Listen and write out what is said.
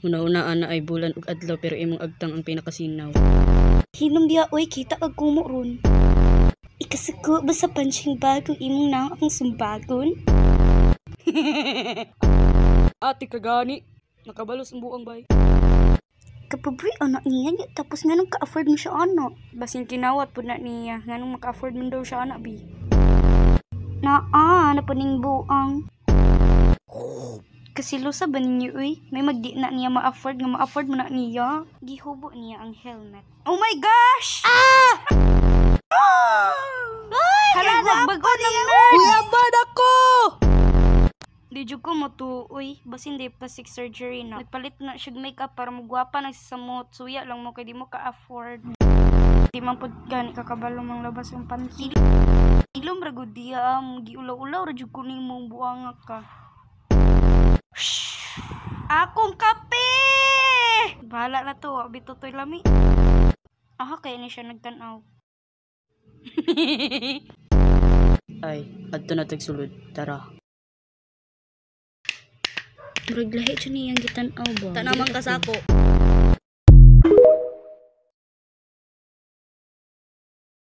Una-unaan na ay bulan ug adlaw pero imong agtang ang pinakasinaw. Hinom diya oy, kita ag kumo ron. Ikasuko ba sa pansyang bagong imong nang akong sumbagon? Ate kagani, nakabalos ang buang bay. Kapabri anak niya niya, tapos nga nung ka-afford mo siya anak. Basin kinawat po na niya, nga nung maka-afford mo daw siya anak bi. Napaning buang. Kasi lusa ba ninyo uy? May magdi na niya ma-afford nga ma-afford mo na niya. Gihubo niya ang helmet. Oh my gosh! Hala, nagbago naman! Uyabad ako! Di jud ko mo to, uy. Basin di plastic surgery na. Nagpalit na siya makeup para magwapa nagsasamot. Suya lang mo kay di mo ka-afford. Di man po gani kakabalo mang labas yung panty. Ilom ragod diya, giulaw-ulaw ra jud ko nimong buang ka. Akong kape! Bahala na to, bito to'y lami. Kaya ni siya nagtanaw. Ay, adto na tagsulod, tara. Murag lahi siya niyang gitanaw ba? Tanaman ka sa ako.